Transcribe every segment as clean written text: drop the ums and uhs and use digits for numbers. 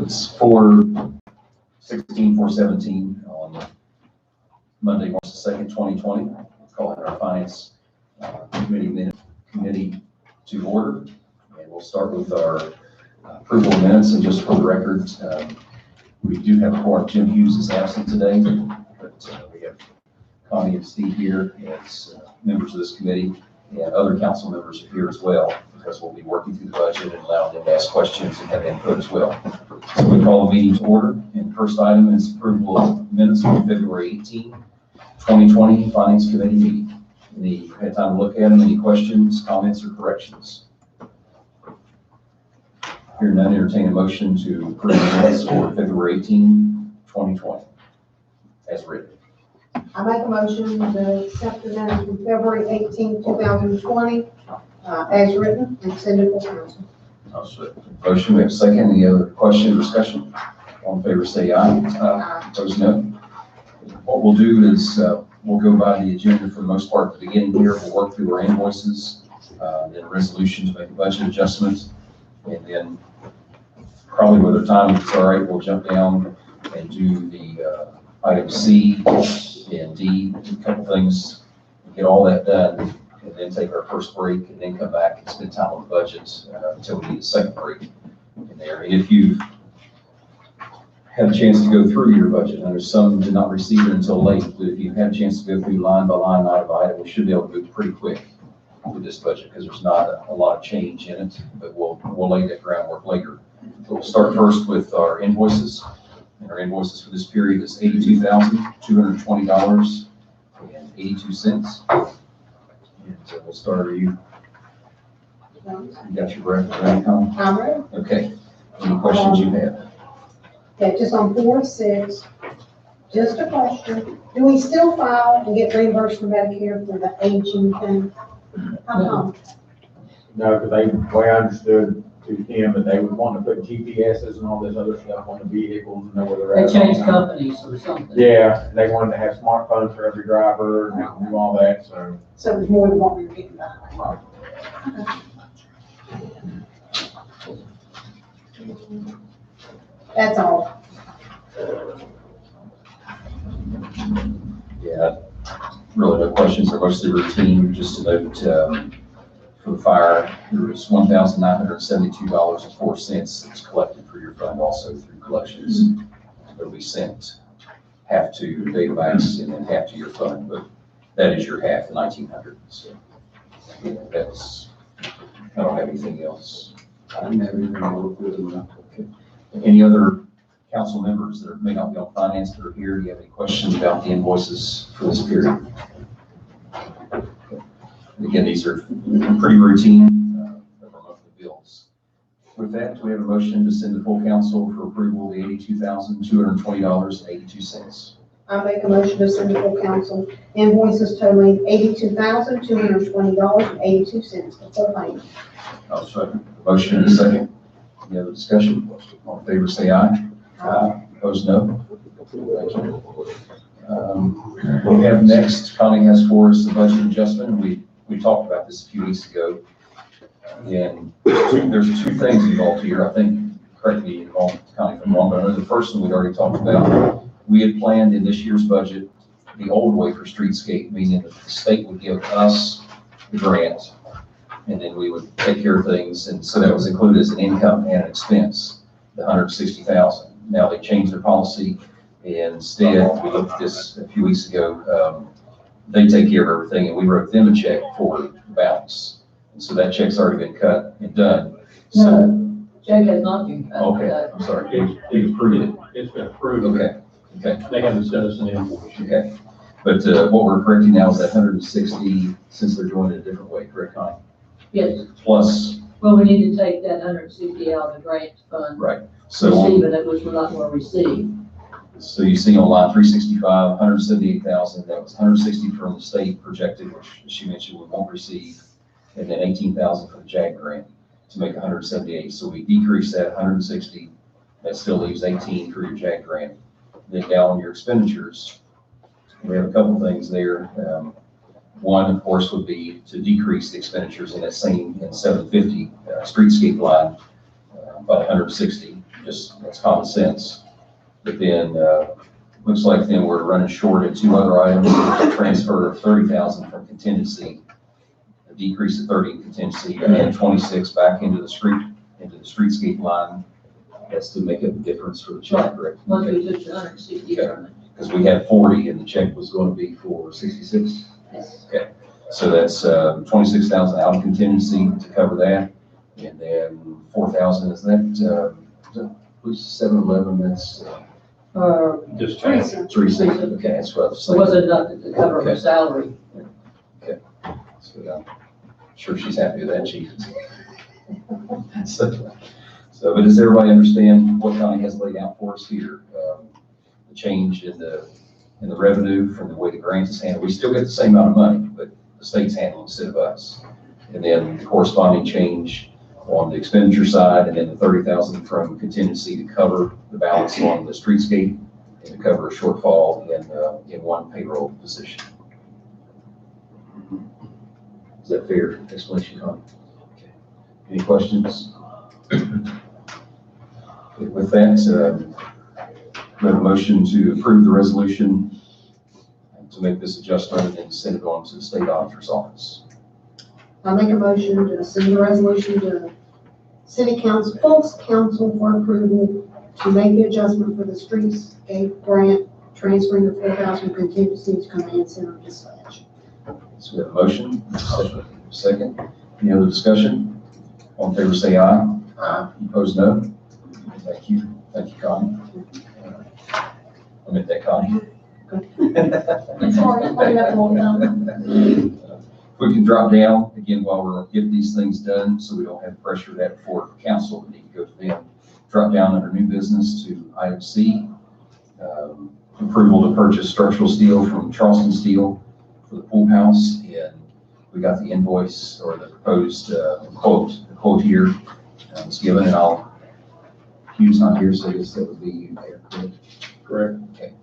It's 4/16/4/17 on Monday, March 2nd, 2020. Calling our Finance Committee to order. And we'll start with our approval of minutes. And just for the record, we do have a quorum. Jim Hughes is absent today, but we have Connie and Steve here as members of this committee, and other council members are here as well, because we'll be working through the budget and allowing them to ask questions and have input as well. So we call the meeting to order, and the first item is approval of minutes from February 18, 2020 Finance Committee meeting. Any had time to look at them? Any questions, comments, or corrections? Hearing none, entertain a motion to approve the minutes for February 18, 2020 as written. I make a motion to accept the minutes from February 18, 2020, as written and send it to council. Motion, we have a second. Any other question or discussion? All in favor say aye. Opposed, no. What we'll do is we'll go by the agenda for the most part at the beginning here. We'll work through our invoices, then resolutions, make a budget adjustment, and then probably with our time, if it's all right, we'll jump down and do the item C and D, a couple things, get all that done, and then take our first break, and then come back and spend time on the budget until we need a second break in there. And if you've had a chance to go through your budget, and there's some did not receive it until late, but if you've had a chance to go through line by line, item by item, we should be able to move pretty quick with this budget, because there's not a lot of change in it, but we'll lay that groundwork later. So we'll start first with our invoices. And our invoices for this period is $82,220.82. And we'll start with you. You got your breath ready, Tom? I'm ready. Okay. Any questions you have? Okay, just on 4-6, just a question. Do we still file and get reimbursed from Medicare for the aging thing? How come? No, because the way I understood to him that they would want to put GPSs and all this other stuff on the vehicles and know where they're at. They changed companies or something. Yeah, they wanted to have smartphones for every driver and do all that, so. So it's more than what we were getting back. That's all. Yeah, really no questions. They're mostly routine. Just to note, for the fire, there was $1,972.04 that was collected for your fund, also through collections. That'll be sent half to Datavax and then half to your fund, but that is your half, the $1,900. So yeah, I don't have anything else. I didn't have anything to work with enough. Okay. Any other council members that may not be on finance that are here? Do you have any questions about the invoices for this period? Again, these are pretty routine monthly bills. With that, we have a motion to send to full council for approval the $82,220.82. I make a motion to send to full council invoices totaling $82,220.82 for full payment. I'll second. Motion and a second. Any other discussion? All in favor say aye. Opposed, no. Thank you. We have next, Connie has for us the budget adjustment. We talked about this a few weeks ago, and there's two things involved here. I think, correct me involved, Connie, if I'm wrong, but I know the first one we'd already talked about. We had planned in this year's budget the old way for streetscape, meaning that the state would give us the grant, and then we would take care of things, and so that was included as an income and an expense, the $160,000. Now they changed their policy, and instead, we looked at this a few weeks ago, they take care of everything, and we wrote them a check for the balance. And so that check's already been cut and done. So, No, check has not been cut. okay, I'm sorry, they approved it. It's been approved. Okay, okay, They haven't sent us an invoice. okay. But what we're correcting now is that 160, since they're doing it a different way, correct, Connie? Yes, Plus, well, we need to take that 160 out of the grant fund. right, so, Receive it, which we're not going to receive. so you see on line 365, 178,000, that was 160 from the state projected, which she mentioned we won't receive, and then 18,000 for the JAG grant to make 178. So we decrease that 160, that still leaves 18 for your JAG grant. Then down on your expenditures, we have a couple things there. One, of course, would be to decrease the expenditures in that same in 750 streetscape line by 160. just, that's common sense. But then, looks like then we're running short at two other items, a transfer of 30,000 from contingency, a decrease of 30 in contingency, and 26 back into the streetscape line. That's to make up the difference for the check, correct? Once we took the 160 from it. Because we had 40 and the check was going to be for 66. Yes. Okay, so that's 26,000 out of contingency to cover that. And then 4,000, is that, who's 7-Eleven, that's Just Teresa. Teresa, okay, that's what I was It saying. wasn't enough to cover her Okay. salary. So I'm sure she's happy with that, chief. So, but does everybody understand what Connie has laid out for us here? The change in the revenue from the way the grant is handled. We still get the same amount of money, but the state's handling instead of us. And then the corresponding change on the expenditure side, and then the 30,000 from contingency to cover the balance on the streetscape and to cover a shortfall in one payroll position. Is that fair explanation, Connie? Okay. Any questions? Okay, with that, we have a motion to approve the resolution to make this adjustment and then send it on to the state auditor's office. I make a motion to send the resolution to city council, full council for approval to make the adjustment for the streetscape grant, transferring the 4,000 contingency to command center dispatch. So we have a motion, second. Any other discussion? All in favor, say aye. Aye. Opposed, no. Thank you, Connie. I meant that, Connie. Sorry, I got the whole time. If we can drop down, again, while we're getting these things done, so we don't have pressure of that before council, we need to go to them. Drop down under new business to item C, approval to purchase structural steel from Charleston Steel for the pool house. And we got the invoice or the proposed the quote here was given, and Hugh's not here, so I guess that would be you, Mayor, correct? correct. Okay.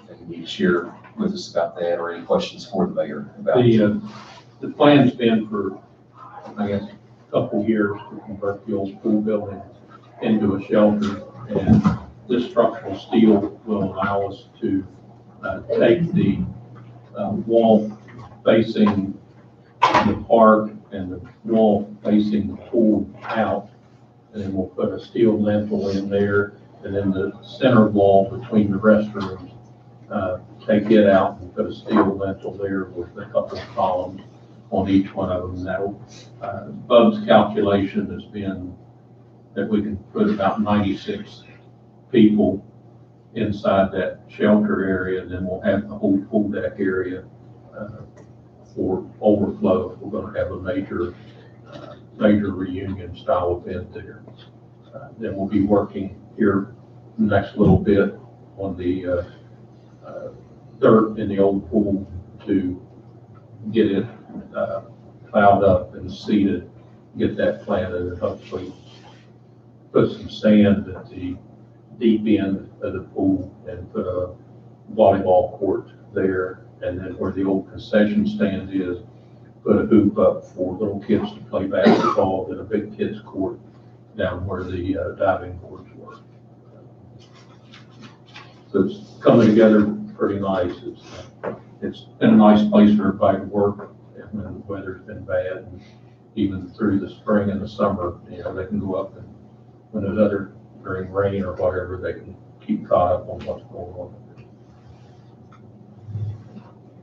If you need to share with us about that or any questions for the mayor about The plan's been for, I guess, a couple years to convert the old school building into a shelter. And this structural steel will allow us to take the wall facing the park and the wall facing the pool out. And then we'll put a steel lintel in there. And then the center wall between the restrooms, take it out and put a steel lintel there with a couple of columns on each one of them. And that'll, Bub's calculation has been that we can put about 96 people inside that shelter area. And then we'll have the whole pool deck area for overflow. We're going to have a major reunion style event there. Then we'll be working here the next little bit on the dirt in the old pool to get it plowed up and seeded, get that planted, and hopefully put some sand at the deep end of the pool and put a volleyball court there. And then where the old concession stand is, put a hoop up for little kids to play basketball, and a big kids court down where the diving boards were. So it's coming together pretty nice. It's been a nice place for everybody to work, and when the weather's been bad, and even through the spring and the summer, you know, they can go up, and when there's other, during rain or whatever, they can keep caught up on what's going on.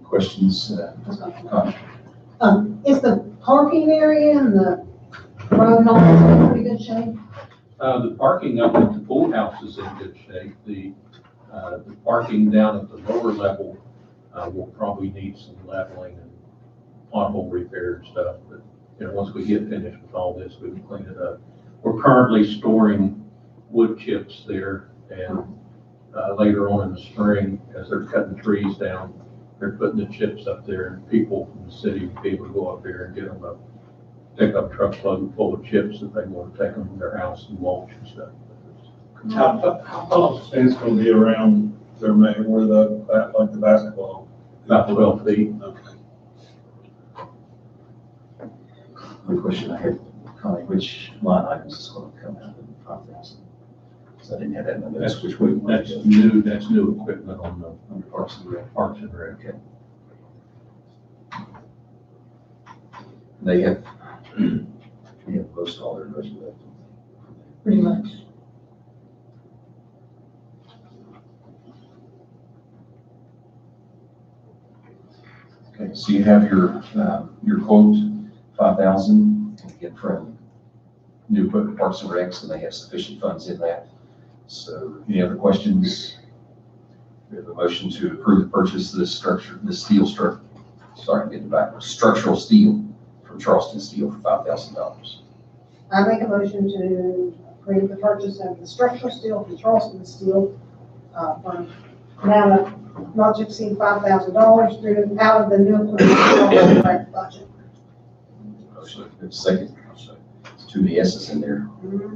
questions. Is the parking area and the road and all in pretty good shape? The parking up at the pool house is in good shape. The parking down at the lower level will probably need some leveling and pothole repair and stuff. But you know, once we get finished with all this, we can clean it up. We're currently storing wood chips there, and later on in the spring, as they're cutting trees down, they're putting the chips up there, and people from the city will be able to go up there and get them a pickup truck full of chips if they want to take them to their house and mulch and stuff. How tall is the fence gonna be around their main, where like the basketball? About 12 feet. Okay. One question I had, Connie, which line items is going to come out of the 5,000? 'cause I didn't have that in the notes. That's, Which way? that's new equipment on the Under Parks and Rec. Parks and Rec. Okay. They have, most all their budget left. Pretty much. Okay, so you have your quote, 5,000, again from new equipment, Parks and Recs, and they have sufficient funds in that. So any other questions? We have a motion to approve the purchase of this structural steel from Charleston Steel for $5,000. I make a motion to approve the purchase of the structural steel from Charleston Steel, for amount of not to exceed $5,000 through out of the new equipment budget. Motion, we have a second. There's too many S's in there.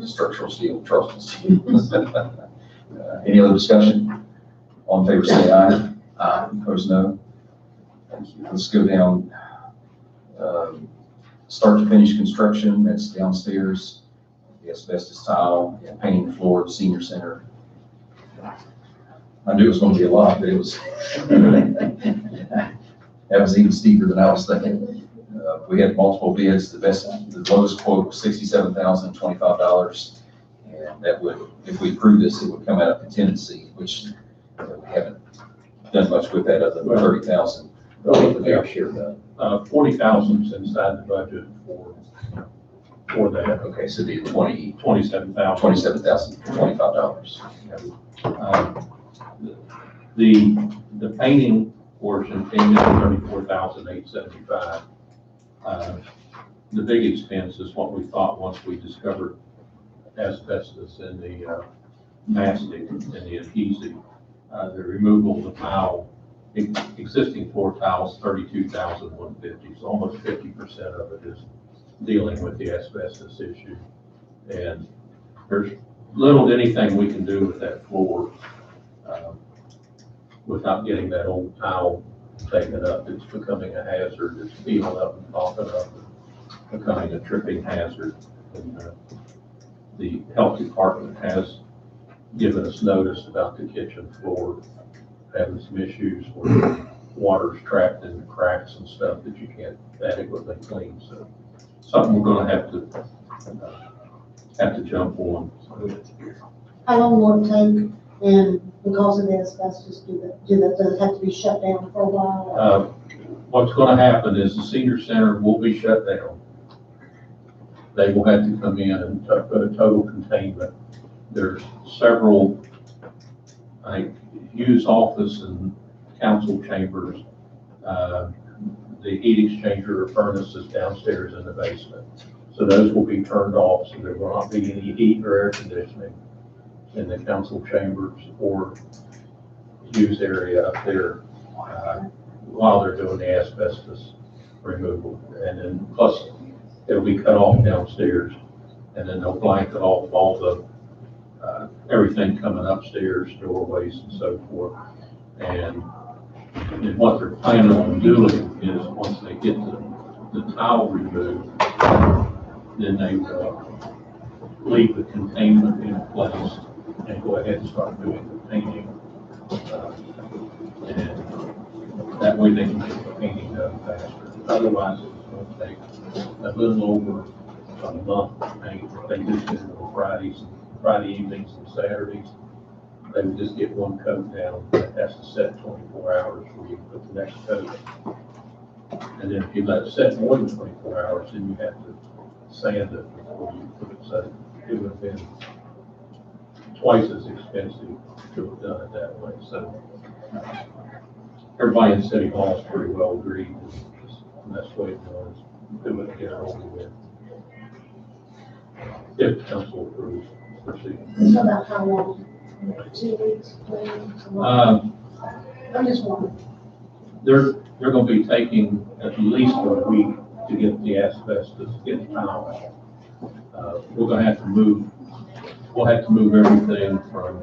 Structural steel, Charleston Steel. Any other discussion? All in favor, say aye. Aye. Opposed, no. Thank you. Let's go down. Start to finish construction, that's downstairs, the asbestos tile, and painting the floor at the senior center. I knew it was going to be a lot, but it was, that was even steeper than I was thinking. We had multiple bids, the lowest quote was $67,025. And that would, if we approve this, it would come out of contingency, which we haven't done much with that other than 30,000. Our share done. 40,000's inside the budget for that. Okay, so the $27,000. $27,025. The painting portion came in at $34,875. The big expense is what we thought once we discovered asbestos in the mastic and the adhesive. The removal of the tile, existing floor tiles, $32,150. So almost 50% of it is dealing with the asbestos issue. And there's little to anything we can do with that floor without getting that old tile taken up. It's becoming a hazard. It's peeling up and popping up and becoming a tripping hazard. And the health department has given us notice about the kitchen floor having some issues where water's trapped in the cracks and stuff that you can't adequately clean. So something we're going to have to jump on. How long will it take, and because of the asbestos, does it have to be shut down for a while? What's going to happen is the senior center will be shut down. They will have to come in and put a total containment. There's several, I think, Hughes' office and council chambers. The heat exchanger or furnace is downstairs in the basement. So those will be turned off, so there will not be any heat or air conditioning in the council chambers or Hughes area up there while they're doing the asbestos removal. And then plus it'll be cut off downstairs, and then they'll blanket off all the everything coming upstairs, doorways and so forth. And what they're planning on doing is once they get the tile removed, then they will leave the containment in place and go ahead and start doing the painting. And that way they can get the painting done faster. Otherwise, it's going to take a little over a month to paint. They just do it on Friday evenings and Saturdays. They would just get one coat down. That has to set 24 hours before you put the next coat. And then if you let it set more than 24 hours, then you have to sand it before you put it. So it would have been twice as expensive to have done it that way. So everybody in City Hall is pretty well agreed. And that's the way it was. Do it, get it over with. If council approves, proceed. So about how long? 2 weeks, 3 weeks? I'm just wondering. They're going to be taking at least a week to get the asbestos, get the tile out. We're going to have to move, we'll have to move everything from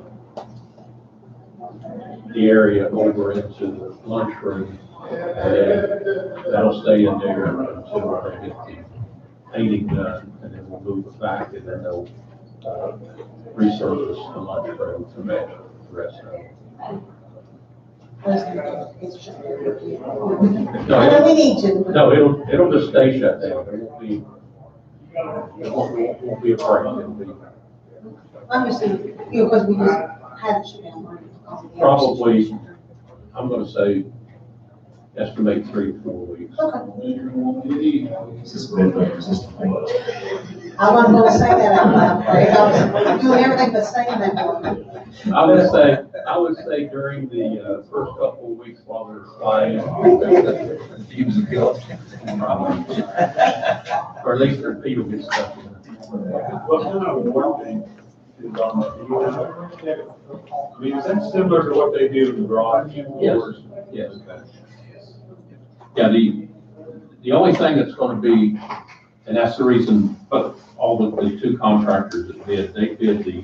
the area over into the lunchroom. And that'll stay in there until they get the painting done, and then we'll move it back, and then they'll resurface the lunch road to match the rest of it. No, we need to. No, it'll just stay shut down. It won't be a break. It'll be I'm just saying, because we just had it shut down. Right? probably, I'm gonna say, estimate 3 to 4 weeks. Okay. Is this bid resistant? I wasn't gonna say that out loud, Craig. I was doing everything but saying that one. I would say during the first couple of weeks while they're flying, He was a killer. or at least their feet will get stuck in it. What kind of warranty is on the, I mean, is that similar to what they do in the garage? Yes. Yes. Yeah, the only thing that's gonna be, and that's the reason, but all of the 2 contractors that they did the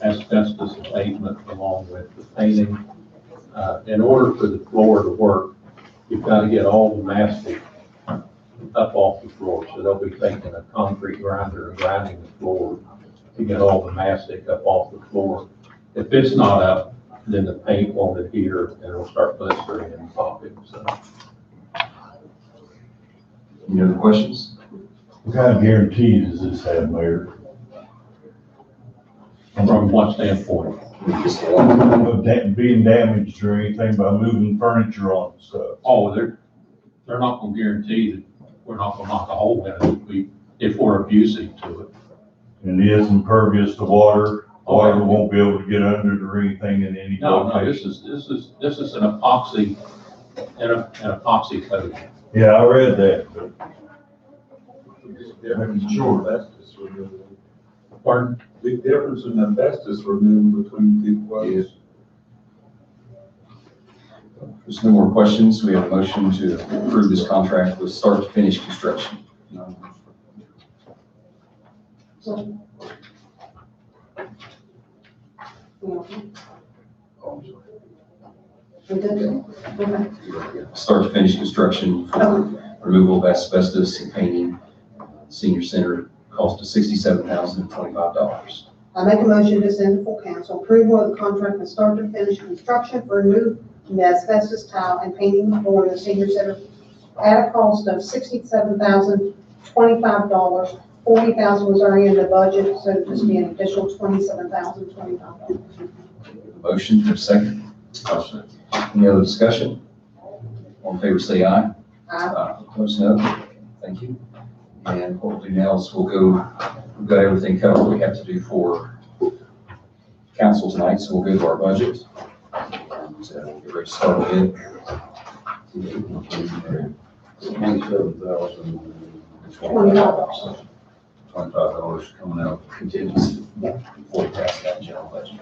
asbestos abatement along with the painting. In order for the floor to work, you've got to get all the mastic up off the floor. So they'll be taking a concrete grinder and grinding the floor to get all the mastic up off the floor. If it's not up, then the paint won't adhere and it'll start blistering and popping. So Any other questions? What kind of guarantee does this have, Mayor? from what standpoint? Just one. Of that being damaged or anything by moving furniture on and stuff? Oh, they're not gonna guarantee that we're not gonna knock a hole in it if we're abusive to it. And it is impervious to water? Water won't be able to get under it or anything in any No, location? this is an epoxy, an epoxy coating. Yeah, I read that, but Sure, asbestos removal. Pardon? Big difference in asbestos removal between two quotes. There's no more questions. We have a motion to approve this contract with start to finish construction. We good? Okay. Start to finish construction for removal of asbestos and painting. Senior Center cost of $67,025. I make a motion to send to full council approval of the contract from start to finish construction for removing the asbestos tile and painting the floor in the senior center at a cost of $67,025. $40,000 was already in the budget, so it'd just be an additional $27,025. Motion for second. Any other discussion? All in favor, say aye. Aye. Opposed, no. Thank you. And what we'll do now is we've got everything covered we have to do for council tonight, so we'll go to our budget. And we'll get ready to start with it. $20. $25 coming out of contingency. Yep. Before we pass that general budget.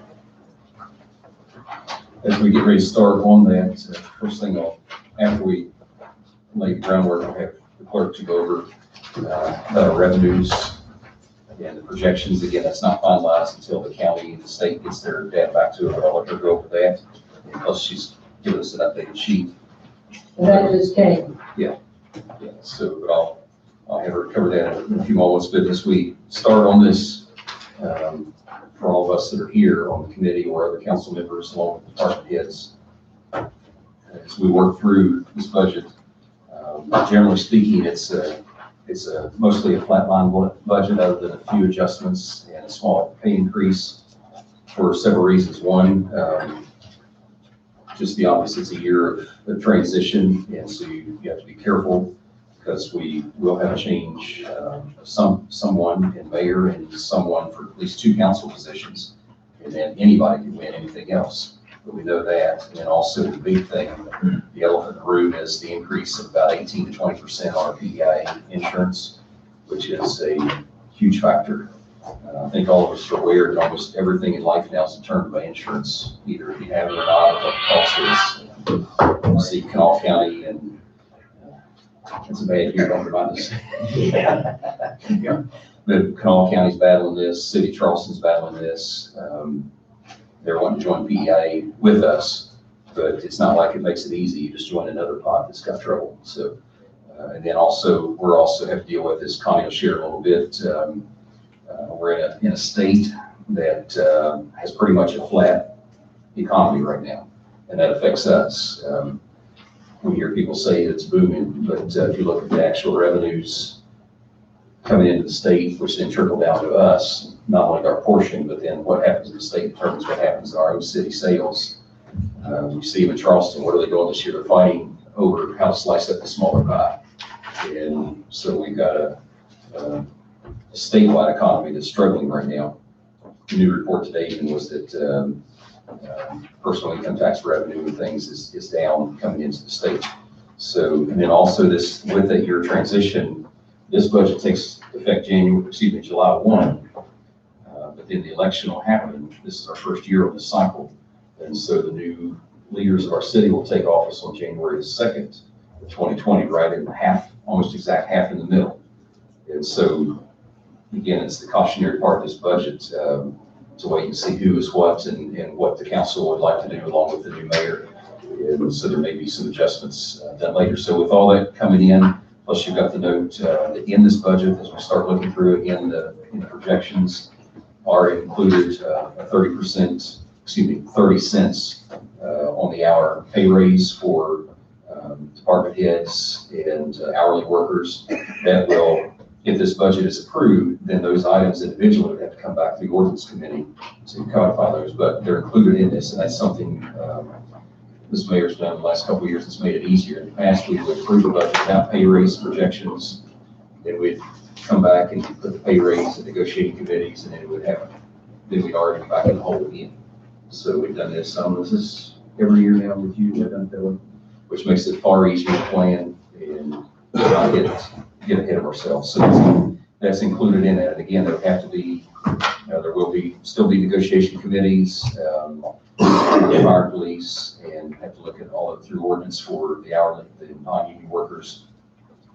As we get ready to start on that, first thing after we lay the groundwork, I'll have the clerk to go over our revenues. Again, the projections, again, that's not finalized until the county and the state gets their data back to it, but I'll let her go over that. Plus, she's given us an updated sheet. That just came. Yeah, so, but I'll have her cover that in a few moments, but as we start on this, for all of us that are here on the committee or other council members along with department heads, as we work through this budget, generally speaking, it's mostly a flatline budget other than a few adjustments and a small pay increase for several reasons. One, just the obvious, it's a year of transition, and so you have to be careful because we will have a change, someone in mayor and someone for at least 2 council positions, and then anybody can win anything else. But we know that, and then also the big thing, the elephant in the room, is the increase of about 18 to 20% on our PEI insurance, which is a huge factor. I think all of us are aware that almost everything in life now is determined by insurance, either if you have it or not, what the cost is. You see Kanawha County, and it's a bad year, don't remind us. Yeah. But Kanawha County's battling this, City of Charleston's battling this. They're wanting to join PEI with us, but it's not like it makes it easy. You just join another pot that's got trouble. So, and then also, we're also have to deal with this. Connie will share a little bit. We're in a state that has pretty much a flat economy right now, and that affects us. We hear people say it's booming, but if you look at the actual revenues coming into the state, which then trickle down to us, not only our portion, but then what happens in the state determines what happens in our own city sales. You see them in Charleston, what are they doing this year? They're fighting over how to slice up the smaller pie. And so we've got a statewide economy that's struggling right now. The new report today even was that personal income tax revenue and things is down coming into the state. So, and then also this, with that year transition, this budget takes effect July 1. But then the election will happen. This is our first year of the cycle. And so the new leaders of our city will take office on January 2nd, 2020, right in half, almost exact half in the middle. And so, again, it's the cautionary part of this budget to wait and see who is what and what the council would like to do along with the new mayor. And so there may be some adjustments done later. So with all that coming in, plus you've got the note that in this budget, as we start looking through again, the projections are included a 30 cents on the hour pay raise for department heads and hourly workers. That will, if this budget is approved, then those items individually would have to come back to the ordinance committee to codify those, but they're included in this, and that's something this mayor's done in the last couple of years that's made it easier. In the past, we would approve a budget without pay raise projections, then we'd come back and put the pay raise in negotiating committees, and then it would happen. Then we'd argue back in the hole again. So we've done this, this is every year now with you, we've done it that way, which makes it far easier to plan and not get ahead of ourselves. So that's included in that. And again, there'll have to be, there will still be negotiation committees, fire police, and have to look at all of it through ordinance for the hourly, the non-union workers.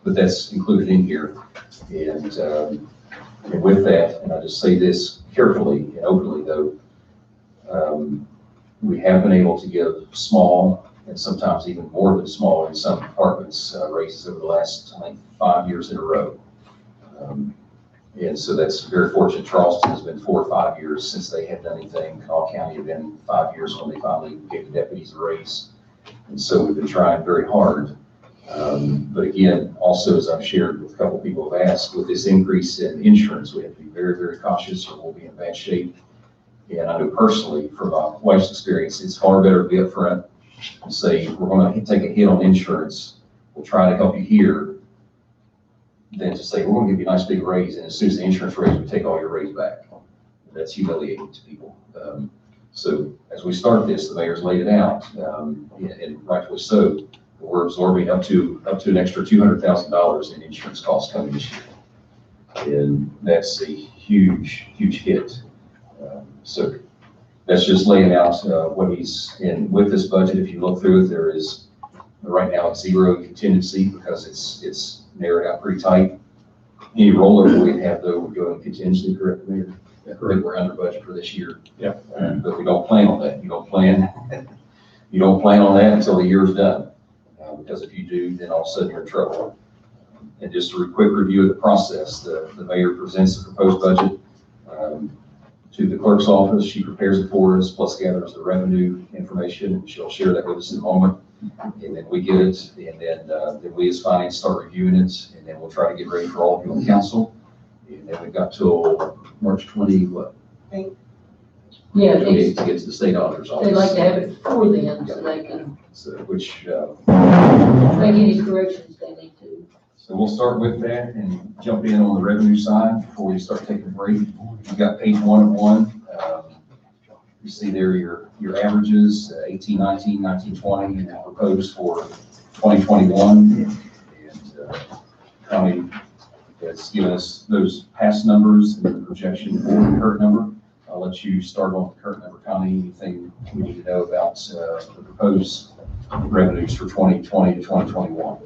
But that's included in here. And with that, and I just say this carefully and openly though, we have been able to give small and sometimes even more than small in some departments raises over the last, I think, 5 years in a row. And so that's very fortunate. Charleston has been 4 or 5 years since they had done anything. Kanawha County had been 5 years when they finally gave the deputies a raise. And so we've been trying very hard. But again, also as I've shared with a couple of people who have asked, with this increase in insurance, we have to be very, very cautious or we'll be in bad shape. And I know personally from my wife's experience, it's far better to be upfront and say, we're going to take a hit on insurance. We'll try to help you here than to say, we're going to give you a nice big raise. And as soon as the insurance raise, we take all your raise back. That's humiliating to people. So as we start this, the mayor's laid it out, and rightfully so. We're absorbing up to an extra $200,000 in insurance costs coming this year. And that's a huge, huge hit. So that's just laying out what he's in with this budget. If you look through it, there is right now it's 0 contingency because it's narrowed out pretty tight. Any rollover we have though would go in contingency, correct, Mayor? Yeah, correct. We're under budget for this year. Yeah. But we don't plan on that. You don't plan on that until the year's done. Because if you do, then all of a sudden you're in trouble. And just a quick review of the process. The mayor presents the proposed budget to the clerk's office. She prepares it for us, plus gathers the revenue information, and she'll share that with us in a moment. And then we get it, and then we as finance start reviewing it, and then we'll try to get ready for all of you on council. And then we've got till March 20, what? Yeah, To they get to the state auditor's office. like to have it before then, so they can Which make any corrections they need to. So we'll start with that and jump in on the revenue side before we start taking a break. You've got page 1 of 1. You see there your averages, 18, 19, 19, 20, and now proposed for 2021. And county has given us those past numbers and the projection for the current number. I'll let you start on the current number, Connie. Anything we need to know about the proposed revenues for 2020 to 2021?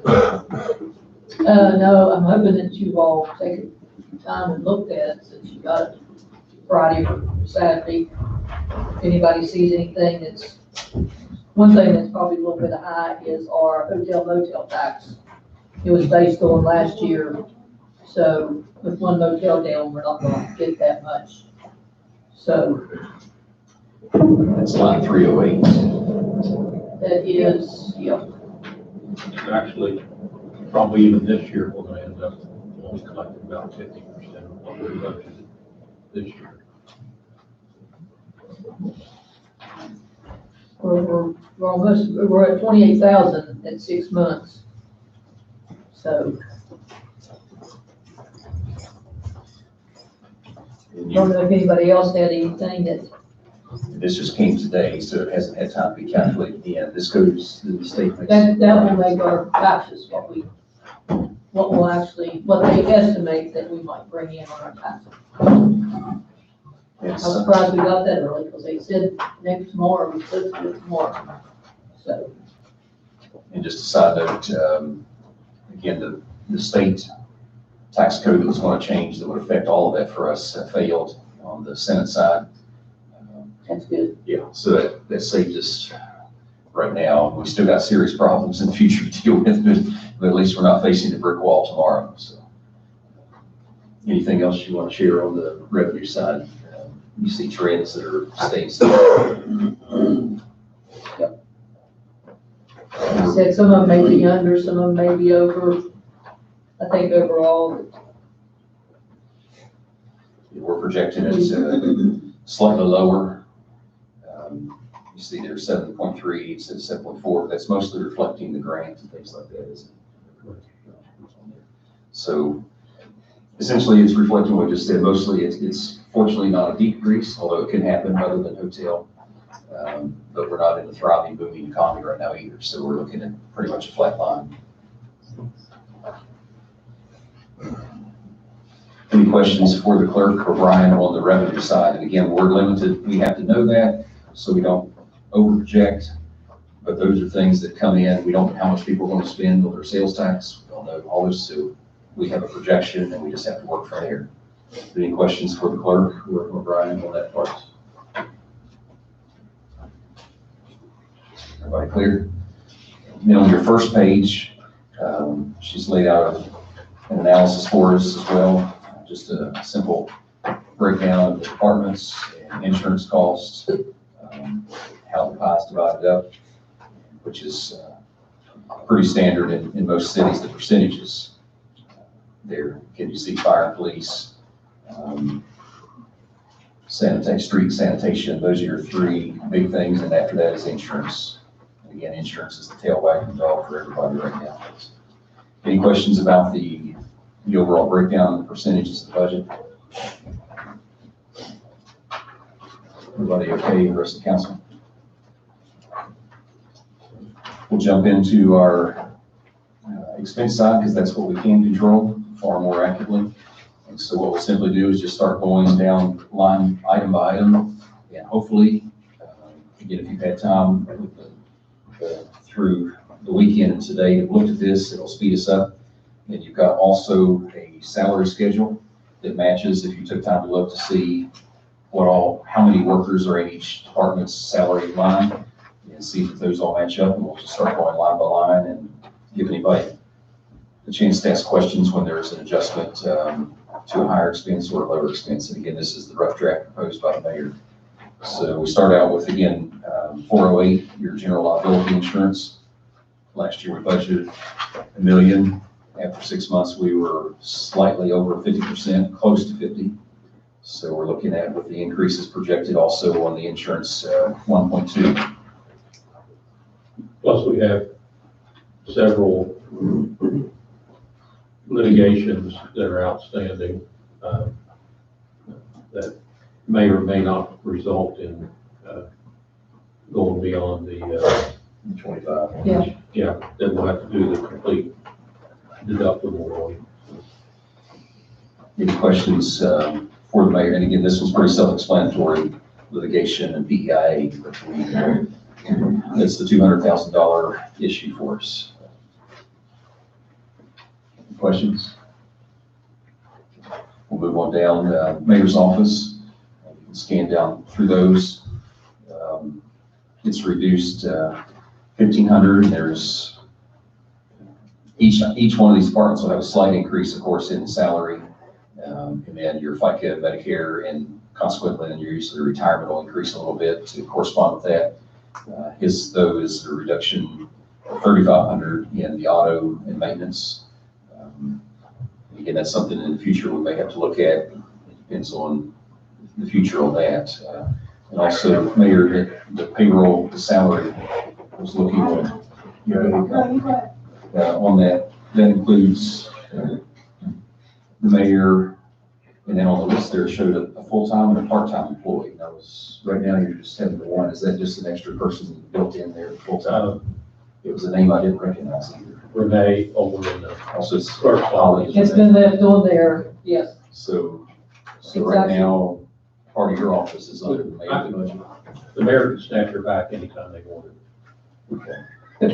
No, I'm hoping that you all take time and look at it since you got it Friday or Saturday. If anybody sees anything one thing that's probably a little bit high is our hotel motel tax. It was based on last year. So with one motel down, we're not going to get that much. So That's line 308. that is, yeah, Actually, probably even this year, we're gonna end up only collecting about 50% of what we budgeted this year. we're almost, we're at 28,000 in 6 months. So And I don't you, know if anybody else had anything that, this just came today, so it hasn't had time to be calculated yet. This goes to the state. that will make our taxes what we'll actually, what they estimate that we might bring in on our taxes. I'm Yes. surprised we got that early, because they said next tomorrow, we supposed to do it tomorrow. So, And just a side note, again, the state tax code that was going to change that would affect all of that for us failed on the Senate side. that's good. Yeah, so that saved us right now. We still got serious problems in the future to deal with, but at least we're not facing the brick wall tomorrow, so. Anything else you want to share on the revenue side? You see trends that are staying steady. I said some of them may be under, some of them may be over. I think overall, We're projecting it slightly lower. You see there's 7.3 instead of 7.4. That's mostly reflecting the grant and things like that, isn't it? So essentially, it's reflecting what I just said. Mostly, it's fortunately not a decrease, although it can happen other than hotel. But we're not in a thriving, booming economy right now either. So we're looking at pretty much a flat line. Any questions for the clerk or Brian on the revenue side? And again, we're limited. We have to know that so we don't over project. But those are things that come in. We don't know how much people are going to spend on their sales tax. We don't know all this. So we have a projection and we just have to work from there. Any questions for the clerk or Brian on that part? Everybody clear? Then on your first page, she's laid out an analysis for us as well. Just a simple breakdown of the departments and insurance costs, how the pie's divided up, which is pretty standard in most cities, the percentages there. Can you see fire and police, street sanitation, those are your three big things, and after that is insurance. And again, insurance is the tail wagging the dog for everybody right now. Any questions about the overall breakdown of the percentages of the budget? Everybody okay, the rest of the council? We'll jump into our expense side because that's what we can control far more accurately. And so what we'll simply do is just start going down line item by item, and hopefully, again, if you've had time through the weekend and today to look at this, it'll speed us up. And you've got also a salary schedule that matches if you took time to look to see how many workers are in each department's salary line, and see if those all match up. And we'll just start going line by line and give anybody a chance to ask questions when there's an adjustment to a higher expense or a lower expense. And again, this is the rough draft proposed by the mayor. So we start out with, again, 408, your general liability insurance. Last year we budgeted $1 million. After 6 months, we were slightly over 50%, close to 50. So we're looking at, with the increases projected also on the insurance, 1.2. Plus, we have several litigations that are outstanding that may or may not result in going beyond the 25. Yeah. that we'll have to do the complete deductible on. Any questions for the mayor? And again, this was pretty self-explanatory, litigation and PEIA, but it's the $200,000 issue for us. Questions? We'll move on down, mayor's office. You can scan down through those. It's reduced 1,500. There's each one of these departments will have a slight increase, of course, in salary, and then your FICA, Medicare, and consequently, then your usually retirement will increase a little bit to correspond with that. His, though, is a reduction of 3,500 in the auto and maintenance. Again, that's something in the future we may have to look at. It depends on the future on that. And also, Mayor, the payroll, the salary was looking at, on that. That includes the mayor, and then on the list there showed a full-time and a part-time employee. That was, right now you're just having the one. Is that just an extra person built in there, full-time? It was a name I didn't recognize either. Renee over in the Also, it's clerk's office. It's been left on there, yes. So right now, part of your office is under the mayor's budget. The mayor can snatch her back anytime they want it. Okay, I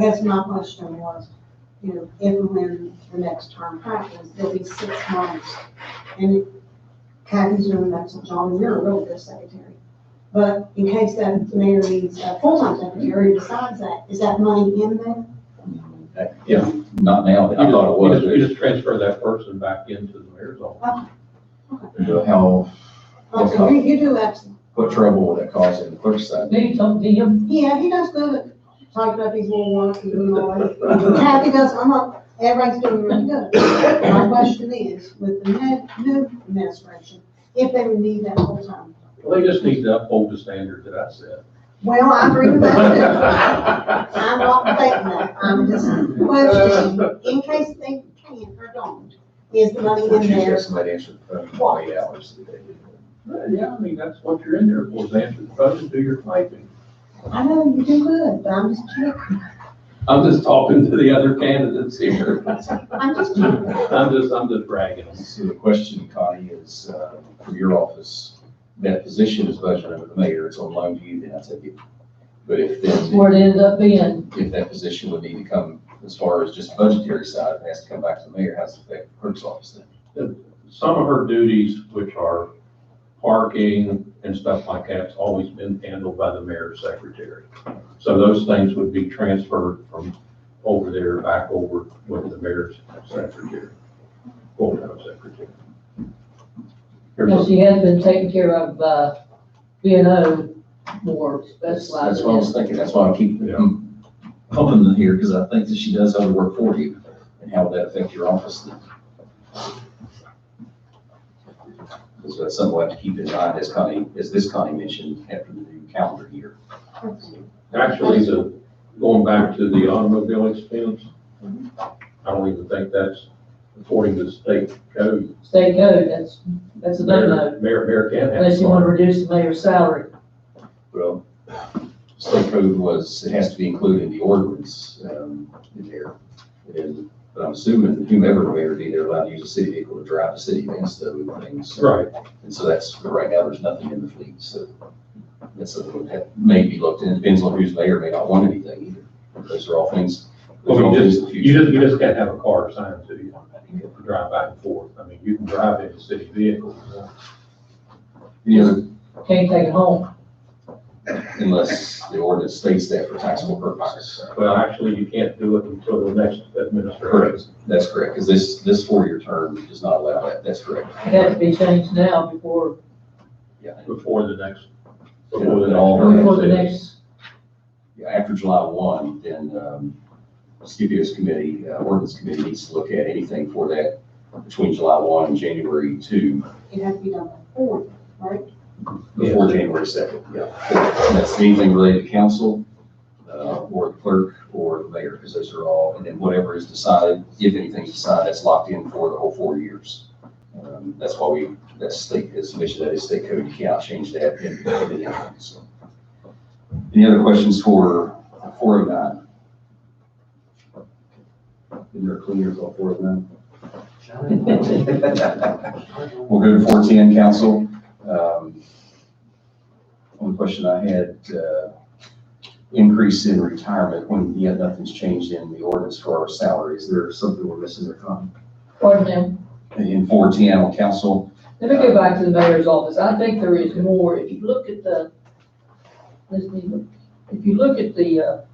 guess my question was, you know, if and when the next term happens, there'll be 6 months. And Kathy's doing that, so John, you're a really good secretary. But in case that mayor needs a full-time secretary besides that, is that money in there? Yeah, not now, I thought it was. You just transfer that person back into the mayor's office. How, Okay, you do excellent. what trouble would that cause in the clerk's side? Did you talk to him? Yeah, he does good. Typing up his little work and doing all that. Kathy does, everybody's doing really good. My question is, with the new administration, if they would need that full time. Well, they just need to uphold the standard that I set. Well, I agree with that too. I'm not debating that. I'm just questioning, in case they can or don't, is the money in there? Somebody answered the phone 8 hours a day. Yeah, I mean, that's what you're in there for, is answer the phone and do your typing. I know you do good, but I'm just checking. I'm just talking to the other candidates here. I'm just checking. I'm just bragging. So the question, Connie, is, for your office, that position is budgeted under the mayor, it's on loan to you, then I take it. But if That's then, where it ended up being. if that position would need to come, as far as just budgetary side, it has to come back to the mayor, how's it affect the clerk's office then? Some of her duties, which are parking and stuff like that, has always been handled by the mayor's secretary. So those things would be transferred from over there back over with the mayor's secretary, full-time secretary. Well, she has been taking care of, B&O more That's specialized. what I was thinking, that's why I keep pumping in here, because I think that she does other work for you, and how would that affect your office then? So that's something we'll have to keep in mind, as this Connie mentioned, after the new calendar year. Actually, going back to the automobile expense, I don't even think that's according to the state code. State code, that's a no-no, Mayor can't have. unless you want to reduce the mayor's salary. Well, state code was, it has to be included in the ordinance, in there. But I'm assuming whomever the mayor be, they're allowed to use a city vehicle to drive the city events, though, and things. Right. And so that's, but right now, there's nothing in the fleet, so that's something that may be looked in. It depends on who's mayor, may not want anything either. Those are all things. those are all Well, things in the future. you just can't have a car assigned to you to drive back and forth. I mean, you can drive in a city vehicle. Any other, Can't take it home. unless the ordinance states that for taxable purposes. Well, actually, you can't do it until the next administration. Correct, that's correct, because this 4-year term does not allow that, that's correct. It has to be changed now before Before the next. before the next, Yeah, after July 1, then Scipio's committee, ordinance committee needs to look at anything for that between July 1 and January 2, It has to be done before, right? before January 2nd, yeah. And that's anything related to council, or the clerk, or the mayor, because those are all, and then whatever is decided, if anything's decided, that's locked in for the whole 4 years. That's why that state is submission, that is state code, you cannot change that in the interim, so. Any other questions for 409? Isn't there cleaners on 409? We'll go to 410, council. One question I had, increase in retirement when yet nothing's changed in the ordinance for our salary. Is there something we're missing there, Connie? pardon them. In 410 on council, Let me go back to the mayor's office. I think there is more. If you look at the, if you look at the,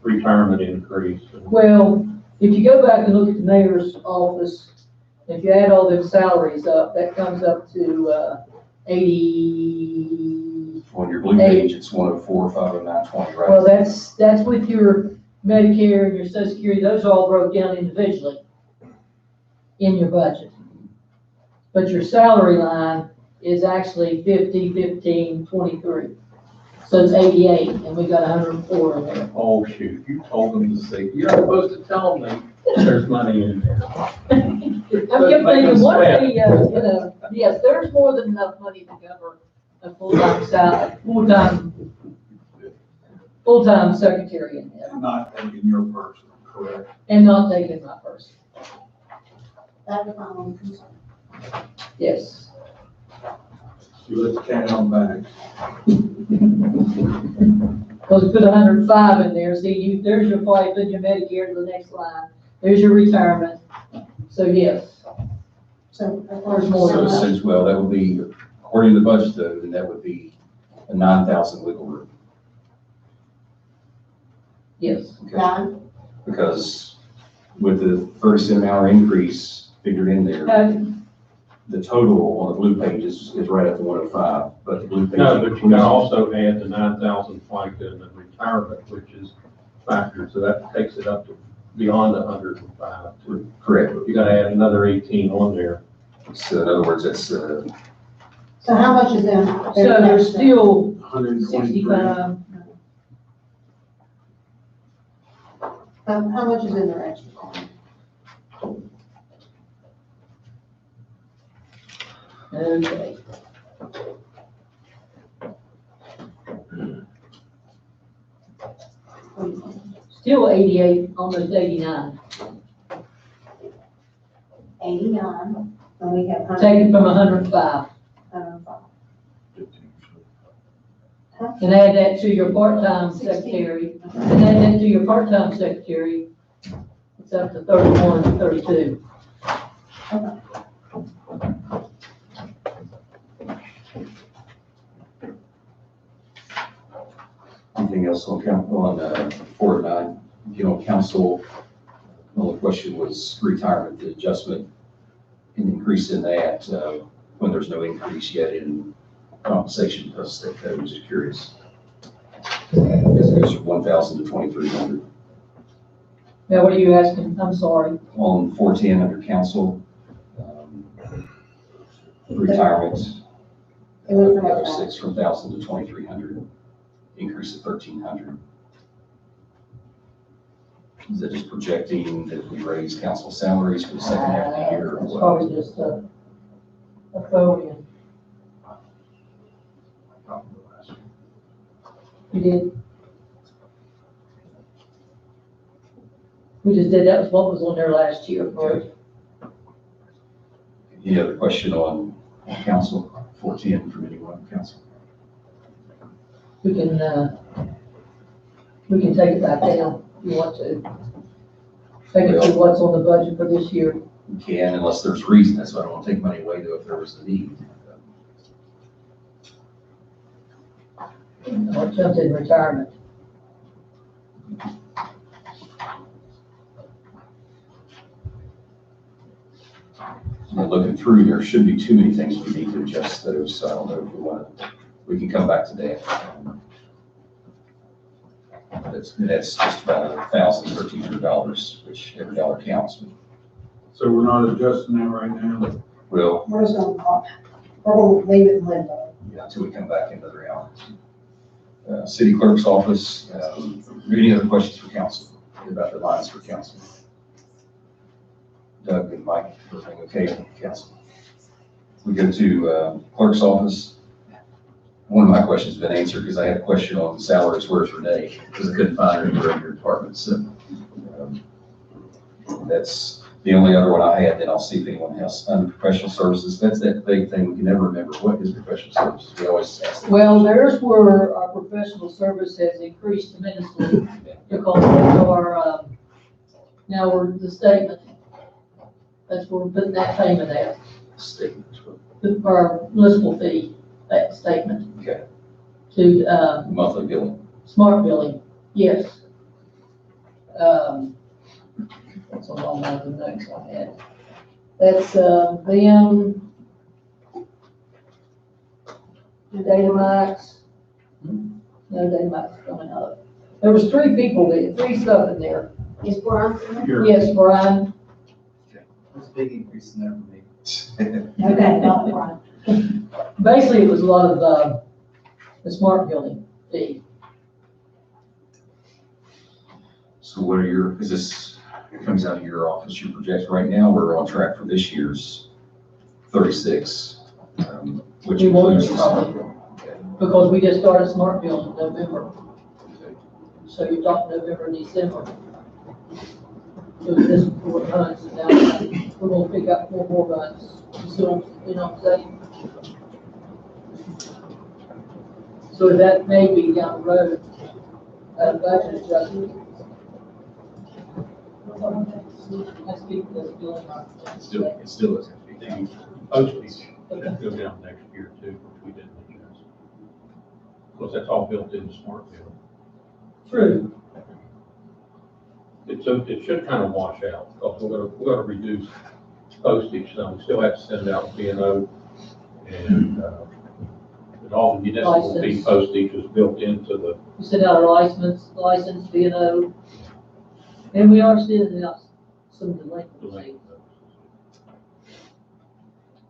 Retirement increase. well, if you go back and look at the mayor's office, If you add all those salaries up, that comes up to, 80, On your blue page, it's 104, 509, 20, right? well, that's with your Medicare and your Social Security, those are all broke down individually in your budget. But your salary line is actually 50, 15, 23. So it's 88, and we got 104 in there. Oh, shoot, you told them to say, you're supposed to tell me there's money in there. I'm thinking, what a, yes, there's more than enough money to cover a full-time salary, full-time secretary in there, Not taking your person, correct? and not taking my person. That was my only concern. Yes. You let the cat out back. Because we put 105 in there, see, there's your flight, then your Medicare to the next line, there's your retirement. So yes, So. There's more So than that. since, well, that would be, according to the budget though, then that would be a 9,000 wiggle room. yes. Okay? Nine, Because with the 30-cent an hour increase figured in there, the total on the blue page is right at the 105, but the blue page. No, but you gotta also add the 9,000 FICA and the retirement, which is factored, so that takes it up to beyond 105. Correct. You gotta add another 18 on there. So in other words, that's, so how much is in? So there's still 123. 65, How much is in there extra? okay. Still 88, almost 89, 89, and we have 100. taken from 105. 105. And add that to your part-time secretary, and add that to your part-time secretary, it's up to 31, 32. anything else on on 4 to 9? If you don't council, the only question was retirement, the adjustment, an increase in that, when there's no increase yet in compensation because state code, was just curious. I guess it goes from 1,000 to 2,300. Now, what are you asking? I'm sorry. On 410 under council, retirement, It went from the other about 6 from 1,000 to 2,300, increase of 1,300. Is that just projecting that we raise council salaries for the second half of the year or It's what? probably just a phone. You did? We just did, that was what was on there last year, correct? Any other question on council, 410 from anyone on council? We can take it back down if you want to. Take it to what's on the budget for this year. We can, unless there's reason. That's why I don't want to take money away though if there was a need. Or jumped in retirement. And looking through, there shouldn't be too many things we need to adjust those, so I don't know if we want to, we can come back to that. That's just about $1,300, which every dollar counts. So we're not adjusting that right now? Well, We're just gonna leave it in limbo. yeah, until we come back in another hour. City clerk's office, any other questions for council about the lines for council? Doug and Mike, everything okay with council? We go to clerk's office. One of my questions has been answered because I had a question on salaries, where's Renee? Because I couldn't find her anywhere in your department. So that's the only other one I had. Then I'll see if anyone has under professional services. That's that big thing. We can never remember what is professional services. We always ask that. Well, there's where our professional service has increased tremendously because that's our, now we're the statement. That's where we're putting that payment at, Statement. our municipal fee, that statement. Okay. To, Monthly billing. smart billing, yes. That's a long one of the notes I had. That's, them, Datamax. No, Datamax is coming out. There was three people, three stuff in there. Is Brian? Yes, Brian. That's a big increase in there for me. Okay, not Brian. Basically, it was a lot of, the smart building fee. So what are your, is this, it comes out of your office, your projection right now, we're on track for this year's 36, which We won't includes the smart probably. building. Okay. Because we just started smart building in November. So you're talking November and December. So this 4 months, and now we're gonna pick up 4 more months. You know what I'm saying? So that may be down the road, budget adjustment. Let's keep this doing our. It still doesn't have to be done. Postage, that go down next year too, which we didn't adjust. Because that's all built into smart bill. True. It should kind of wash out, because we're gonna reduce postage, so we still have to send out B&O, and, but all the municipal fee License. postage is built into the, We sent out our license, B&O, and we are sending out some delinquency.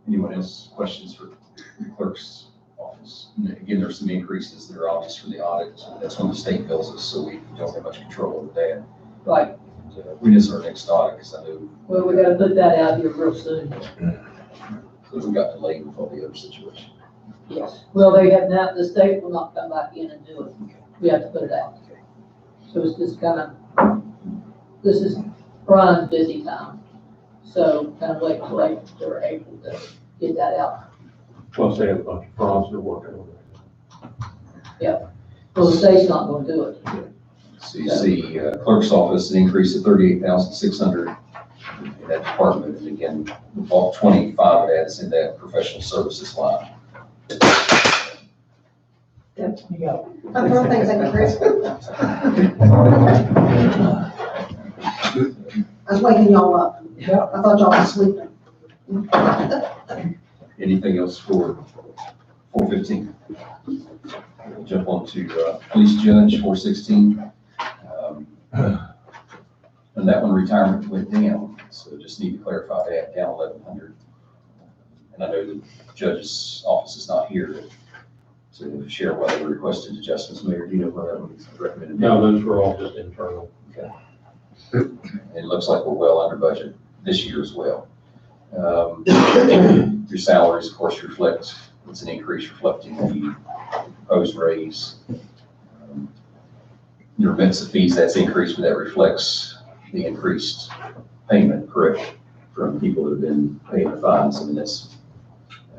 Anyone else questions for the clerk's office? And again, there's some increases that are obvious from the audit. That's when the state bills us, so we don't have much control over that. Right. When is our next audit? Because I know Well, we gotta put that out here real soon. we got delayed with all the other situations. Yes. Well, they have not, the state will not come back in and do it. We have to put it out. So it's just kind of, this is Brian's busy time. So kind of wait till they're able to get that out. plus they have a bunch of frauds they're working on. Well, the state's not gonna do it. So you see clerk's office, an increase of 38,600 in that department. And again, about 25 of that is in that professional services line. Yep, you go. I'm throwing things at you, Chris. I was waking y'all up. Yeah. I thought y'all were sleeping. Anything else for 415? We'll jump on to police judge, 416. And that one, retirement went down, so just need to clarify that, down 1,100. And I know the judge's office is not here to share what the requested adjustments. Mayor, do you know what that was recommended? No, those were all just internal. Okay. It looks like we're well under budget this year as well. Your salaries, of course, reflect, it's an increase reflecting the proposed raise. Your remittance of fees, that's increased, but that reflects the increased payment, correct, from people that have been paying the fines. I mean, that's,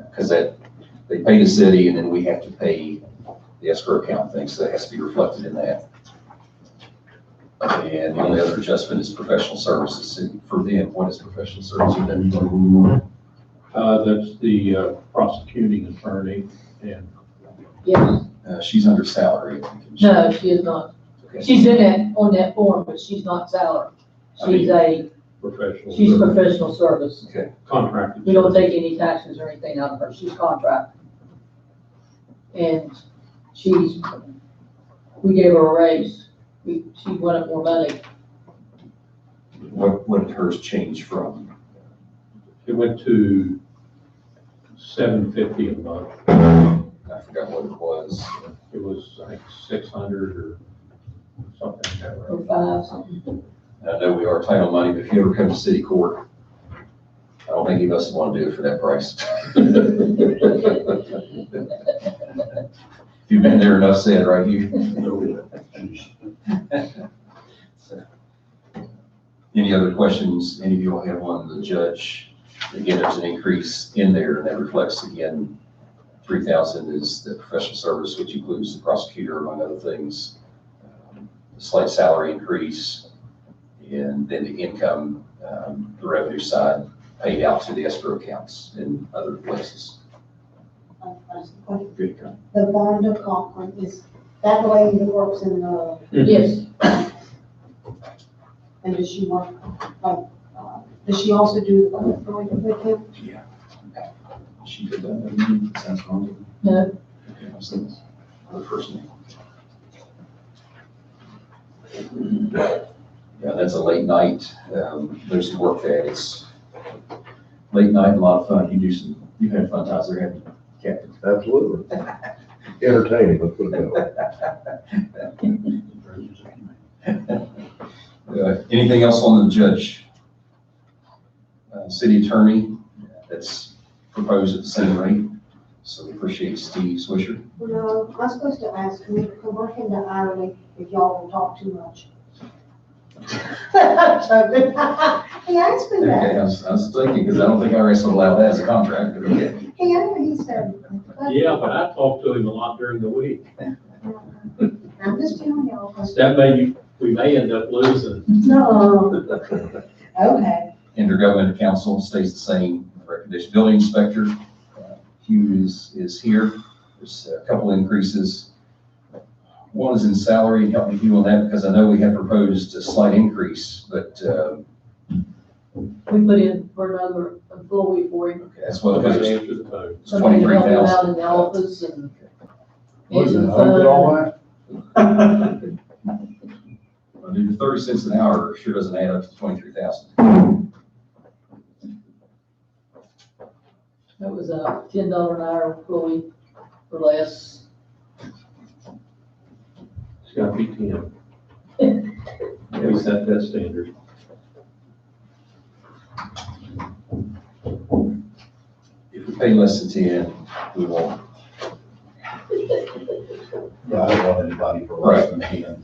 because that, they pay the city and then we have to pay the escrow account thing, so that has to be reflected in that. And the only other adjustment is professional services. And for them, what is professional services? That's the prosecuting attorney, and Yes. She's under salary. No, she is not. Okay. She's in that, on that form, but she's not salary. professional. She's service, professional service. Contracted. We don't service. take any taxes or anything out of her. She's contract. And we gave her a raise. She wanted more money. What did hers change from? It went to $750 a month. I forgot what it was. It was like 600 or something like that. Or 5 something. I know we are tight on money, but if you ever come to city court, I don't think any of us want to do it for that price. You've been there enough said, right, you? So, any other questions? Any of you all have on the judge? Again, there's an increase in there, and that reflects, again, 3,000 is the professional service, which includes the prosecutor, among other things. A slight salary increase, and then the income, the revenue side paid out to the escrow accounts in other places. Good. The bond of Conklin, is that the lady that works in the, Yes. and does she work, like, Does she also do the going with him? Yeah. She did that, sounds wrong. No, Okay, what's this? Her first name. Yeah, that's a late night, there's some work there, it's late night, a lot of fun, you've had fun times there, haven't you, Captain? Absolutely. Entertaining, let's put it that way. Anything else on the judge? City attorney, that's proposed at the same rate, so we appreciate Steve Swisher. No, I'm supposed to ask him to convert him to hourly if y'all will talk too much. He asked me Okay, that. I was thinking, because I don't think IRS would allow that as a contract, but okay. He said. Yeah, but I talked to him a lot during the week. I'm just telling y'all. 'Cause- We may end up losing. No. Okay. Intergovernmental council stays the same, recommendation, building inspector, Hugh is here, there's a couple increases. One is in salary, and help me Hugh on that, because I know we had proposed a slight increase, but, we put in for another employee for him. okay, that's what it Somebody was, answer the phone. it's Somebody to help him out 23,000. in the office and. Was answer it, the I did all phone. that? Well, dude, 30 cents an hour sure doesn't add up to 23,000. That was a $10 an hour employee or less. It's gotta be 10. We set that standard. If we pay less than 10, we won't. Yeah, I don't want anybody for less than 10.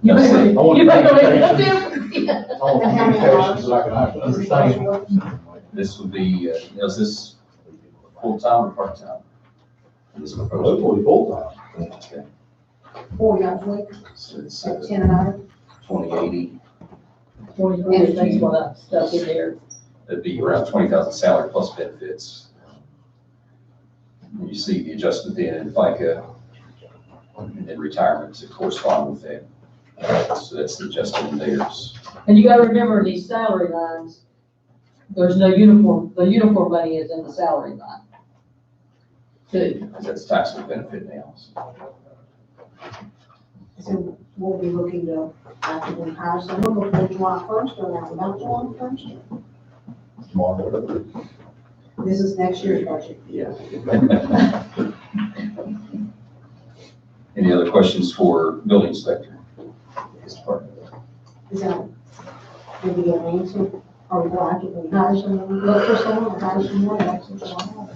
No, see, I want You better communications. make it I want communications that I can understand. this would be, is this full-time or part-time? This proposal. Hopefully full-time. Okay. 40 hours a week, So it's at 10 an hour. 2080, 23, that's what I stuck in there. that'd be around 20,000 salary plus benefits. And you see the adjustment then in FICA, and then retirement to correspond with that. So that's the adjustment in theirs. And you gotta remember in these salary lines, there's no uniform, the uniform money is in the salary line. Too. Because that's taxable benefit now. So we'll be looking to actively hire someone before July 1st or around about July 1st. Tomorrow. This is next year's budget. Yeah. Any other questions for building inspector? His department. Is that, maybe an answer? Are we going to actively hire someone, look for someone, or hire someone next July?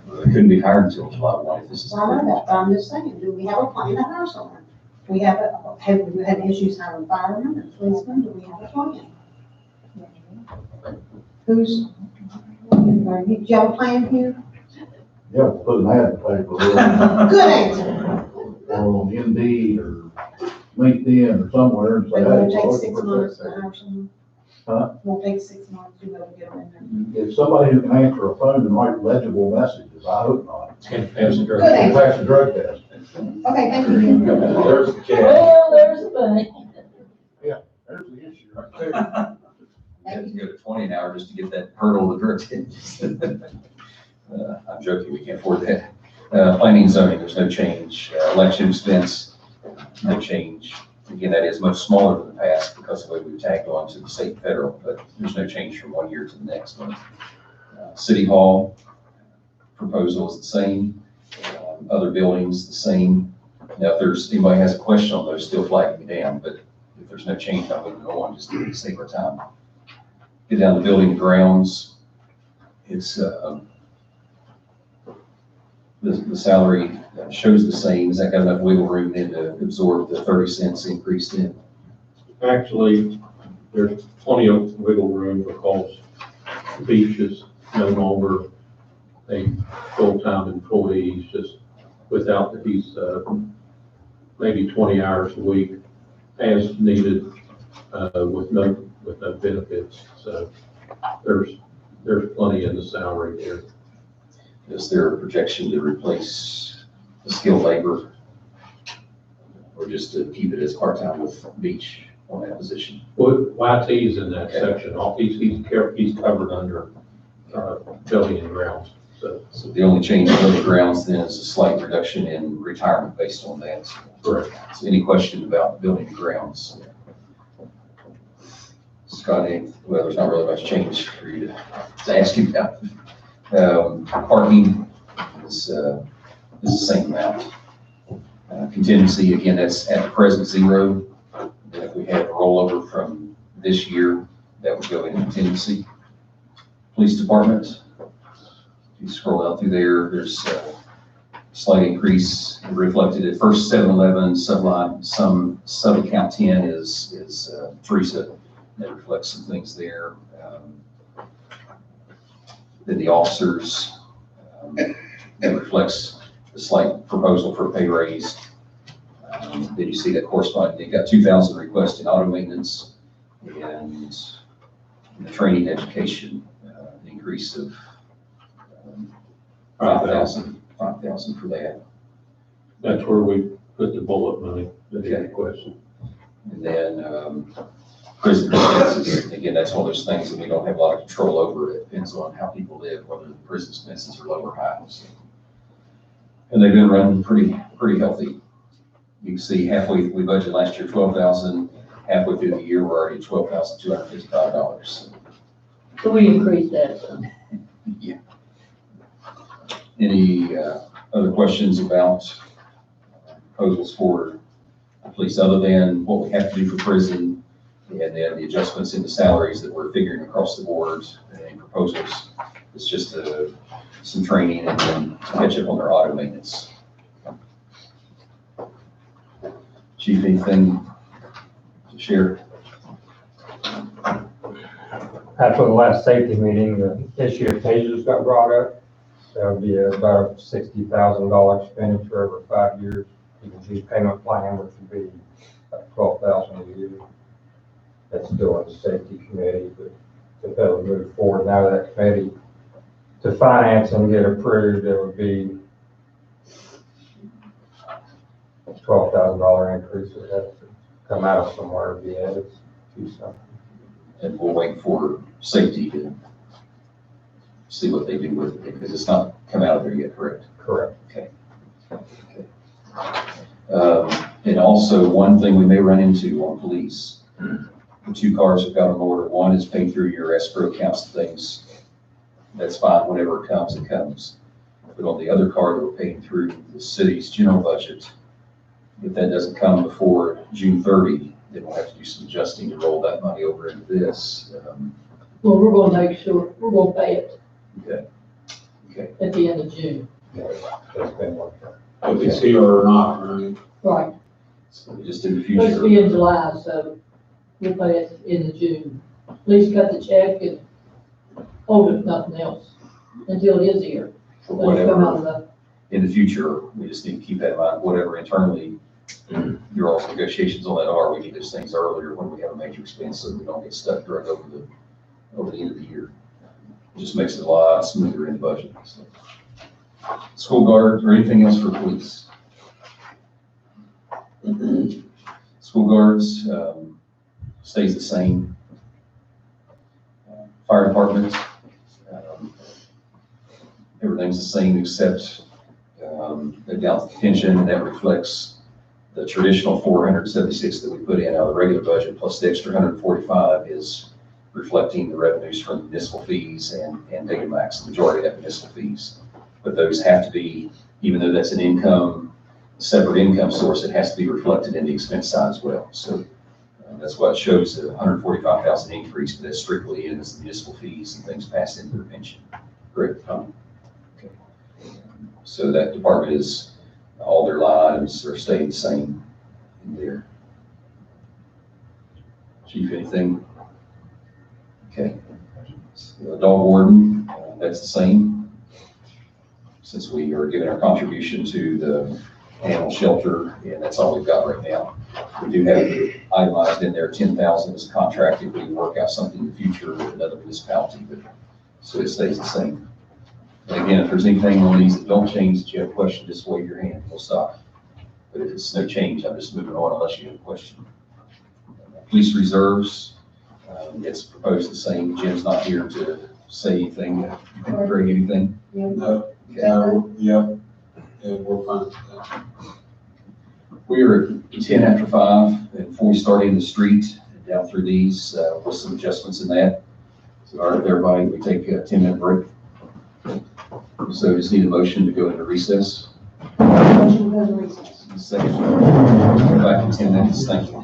It couldn't be hired until July 1 if this is. I know that, but I'm just saying, do we have a plan to hire someone? We have we had issues hiring firemen and policemen, do we have a plan? Who's, do you have a plan here? Yeah, we'll put an ad in the paper. Good answer. Or on Indeed or LinkedIn or somewhere and say, It hey. won't we're take looking 6 for months that. to hire someone. Huh? Won't take 6 months to be able to get them in there. If somebody who can answer a phone and write legible messages, I hope not. Can't pass the drug. Good answer. Pass the drug test. Okay, thank you. There's the catch. Well, there's the thing. There's the issue right there. You have to go to 20 an hour just to get that hurdle of drug test. I'm joking, we can't afford that. Planning and zoning, there's no change. Election expense, no change. Again, that is much smaller than the past because of the way we've tagged on to the state and federal, but there's no change from one year to the next one. City Hall proposal is the same. Other buildings, the same. Now, if anybody has a question on those, still flag me down, but if there's no change, I'm moving on just to save our time. Get down to building and grounds. It's, the salary shows the same. Has that got enough wiggle room then to absorb the 30 cents increase in? Actually, there's plenty of wiggle room because the beach is no longer a full-time employee. He's just without, he's maybe 20 hours a week as needed with no benefits. So there's plenty in the salary there. Is there a projection to replace the skilled labor? Or just to keep it as part-time with beach on that position. Well, YT's in that section, all, he's covered under, building and grounds, so. So the only change in building grounds then is a slight reduction in retirement based on that. Correct. So any question about building and grounds? Scott, well, there's not really much change for you to ask you about. Parking is the same amount. Contingency, again, that's at the present zero. And if we have a rollover from this year, that would go into contingency. Police department, if you scroll down through there, there's a slight increase reflected at first 711 subline, some sub-account 10 is Teresa. That reflects some things there. Then the officers, that reflects the slight proposal for a pay raise. Then you see that corresponding, they got 2,000 requests in auto maintenance and in the training education, an increase of 5,000 for that. That's where we put the bullet money, that he Okay. requested. And then prison expenses, again, that's one of those things that we don't have a lot of control over. It depends on how people live, whether the prison expenses are low or high. So, and they've been running pretty healthy. You can see halfway, we budgeted last year 12,000. Halfway through the year, we're already at $12,255. So we increased that, so. Yeah. Any other questions about proposals for police other than what we have to do for prison and then the adjustments in the salaries that we're figuring across the board and proposals? It's just some training and then catch up on their auto maintenance. Chief, anything to share? After the last safety meeting, the issue of tasers got brought up. That'll be about $60,000 expenditure over 5 years. The payment plan, which would be about $12,000 a year. That's still in the safety committee, but if that would move forward now that committee to finance and get approved, it would be $12,000 increase. Would have to come out of somewhere to be added to something. And we'll wait for safety to see what they do with it, because it's not come out of there yet, correct? Correct. Okay. And also, one thing we may run into on police, the 2 cars have got an order. One is paid through your escrow accounts and things. That's fine, whenever it comes, it comes. But on the other car that we're paying through the city's general budget, if that doesn't come before June 30, then we'll have to do some adjusting to roll that money over into this. Well, we're gonna make sure, we're gonna pay it Okay. at the end of June. That's been worked out. If it's here or not, right? Right, So just in the supposed to be future, in July, so we'll pay it in the June. At least cut the check and hold it, if nothing else, until it is here. Let it come out of the, in the future, we just need to keep that in mind, whatever internally your all's negotiations on that are, we need those things earlier when we have a major expense so we don't get stuck right over the end of the year. It just makes it a lot smoother in the budget. So. School guard or anything else for police? School guards stays the same. Fire department, everything's the same except the down pension, and that reflects the traditional 476 that we put in out of the regular budget, plus the extra 145 is reflecting the revenues from municipal fees and data max, the majority of that municipal fees. But those have to be, even though that's an income, separate income source, it has to be reflected in the expense side as well. So that's why it shows the 145,000 increase, but that's strictly in as the municipal fees and things passed into their pension. Great. Okay. So that department is, all their line items are staying the same in there. Chief, anything? Okay. So dog warden, that's the same. Since we are giving our contribution to the animal shelter, and that's all we've got right now. We do have itemized in there 10,000 as contracted. We can work out something in the future with another municipality, but so it stays the same. And again, if there's anything on these that don't change, that you have a question, just wave your hand, we'll stop. But if it's no change, I'm just moving on unless you have a question. police reserves. It's proposed the same. Jim's not here to say anything, bring anything. No, yep, yeah, we're fine with that. We are at 10 after 5, and before we start in the street, down through these, with some adjustments in that. So, all right, everybody, we take a 10-minute break. So just need a motion to go into recess. Motion to go to recess. Second, go back in 10 minutes, thank you.